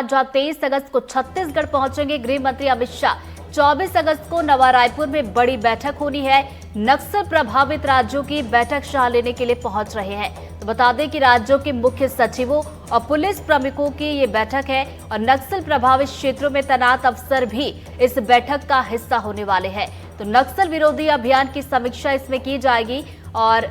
जहां 23 अगस्त को छत्तीसगढ़ पहुंचेंगे गृह मंत्री अमित शाह। 24 अगस्त को नवा रायपुर में बड़ी बैठक होनी है। नक्सल प्रभावित राज्यों की बैठक शाह लेने के लिए पहुंच रहे हैं। तो बता दें कि राज्यों के मुख्य सचिवों और पुलिस प्रमुखों की ये बैठक है और नक्सल प्रभावित क्षेत्रों में तैनात अफसर भी इस बैठक का हिस्सा होने वाले हैं। तो नक्सल विरोधी अभियान की समीक्षा इसमें की जाएगी और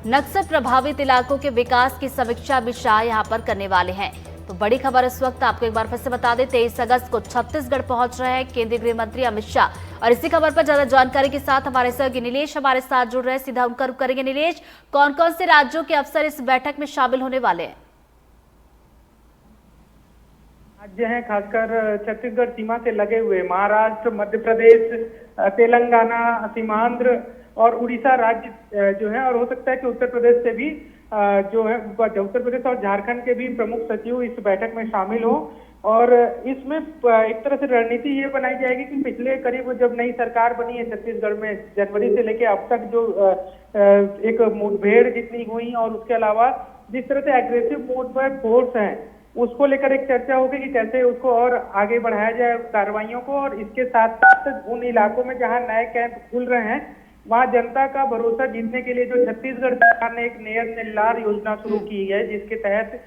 नक्सल प्रभावित इलाकों के विकास की समीक्षा भी शाह यहां पर करने वाले हैं। तो बड़ी खबर इस वक्त आपको एक बार फिर से बता दें, 23 अगस्त को छत्तीसगढ़ पहुंच रहे हैं केंद्रीय गृह मंत्री अमित शाह। और इसी खबर पर ज्यादा जानकारी के साथ हमारे सहयोगी नीलेश हमारे साथ जुड़ रहे हैं। सीधा उनका रुख करेंगे। नीलेश, कौन कौन से राज्यों के अफसर इस बैठक में शामिल होने वाले हैं? राज्य हैं खासकर छत्तीसगढ़ सीमा से लगे हुए महाराष्ट्र, मध्य प्रदेश, तेलंगाना, सीमांध्र और उड़ीसा राज्य जो है, और हो सकता है कि उत्तर प्रदेश से भी जो है उत्तर प्रदेश और झारखंड के भी प्रमुख सचिव इस बैठक में शामिल हो। और इसमें एक तरह से रणनीति ये बनाई जाएगी कि पिछले करीब जब नई सरकार बनी है छत्तीसगढ़ में, जनवरी से लेके अब तक जो एक मुठभेड़ जितनी हुई और उसके अलावा जिस तरह से एग्रेसिव मोड पर फोर्स है उसको लेकर एक चर्चा होगी कि कैसे उसको और आगे बढ़ाया जाए कार्रवाइयों को। और इसके साथ साथ उन इलाकों में जहां नए कैंप खुल रहे हैं वहां जनता का भरोसा जीतने के लिए जो छत्तीसगढ़ सरकार ने एक नेल्लार योजना शुरू की है, जिसके तहत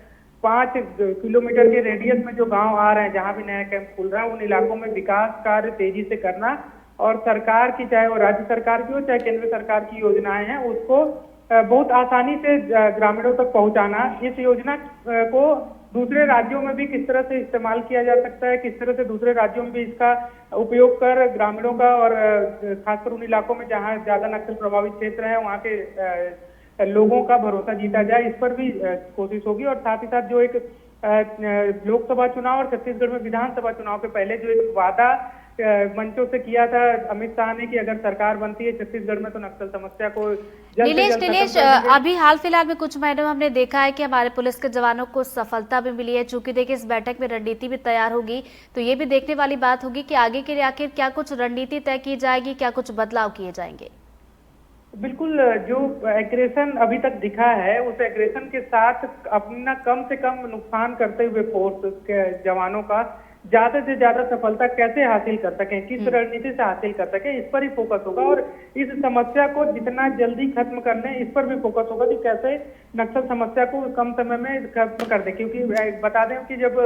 5 किलोमीटर के रेडियस में जो गांव आ रहे हैं जहां भी नया कैंप खुल रहा है उन इलाकों में विकास कार्य तेजी से करना और सरकार की, चाहे वो राज्य सरकार की हो चाहे केंद्र सरकार की योजनाएं हैं, उसको बहुत आसानी से ग्रामीणों तक पहुंचाना। इस योजना को दूसरे राज्यों में भी किस तरह से इस्तेमाल किया जा सकता है, किस तरह से दूसरे राज्यों में भी इसका उपयोग कर ग्रामीणों का और खासकर उन इलाकों में जहां ज्यादा नक्सल प्रभावित क्षेत्र है वहां के लोगों का भरोसा जीता जाए, इस पर भी कोशिश होगी। और साथ ही साथ जो एक लोकसभा चुनाव और छत्तीसगढ़ में विधानसभा चुनाव के पहले जो एक वादा मंचों से किया था अमित शाह ने कि अगर सरकार बनती है छत्तीसगढ़ में तो नक्सल समस्या को नीलेश, अभी हाल फिलहाल में कुछ महीनों में हमने देखा है कि हमारे पुलिस के जवानों को सफलता भी मिली है। चूंकि देखिए इस बैठक में रणनीति भी तैयार होगी, तो ये भी देखने वाली बात होगी कि आगे के लिए आखिर क्या कुछ रणनीति तय की जाएगी, क्या कुछ बदलाव किए जाएंगे। बिल्कुल, जो एग्रेशन अभी तक दिखा है उस एग्रेशन के साथ अपना कम से कम नुकसान करते हुए फोर्स के जवानों का ज्यादा से ज्यादा सफलता कैसे हासिल कर सकें, किस रणनीति से हासिल कर सकें, इस पर ही फोकस होगा। और इस समस्या को जितना जल्दी खत्म कर लें इस पर भी फोकस होगा कि कैसे नक्सल समस्या को कम समय में खत्म कर दें। क्योंकि बता दें कि जब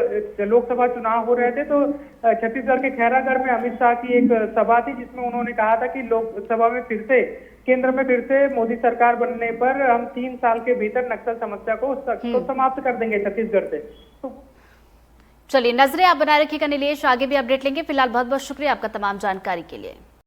लोकसभा चुनाव हो रहे थे तो छत्तीसगढ़ के खैरागढ़ में अमित शाह की एक सभा थी जिसमें उन्होंने कहा था कि लोकसभा में फिर से केंद्र में फिर से मोदी सरकार बनने पर हम 3 साल के भीतर नक्सल समस्या को समाप्त कर देंगे छत्तीसगढ़ से। तो चलिए नजरें आप बनाए रखिएगा नीलेश, आगे भी अपडेट लेंगे। फिलहाल बहुत बहुत शुक्रिया आपका तमाम जानकारी के लिए।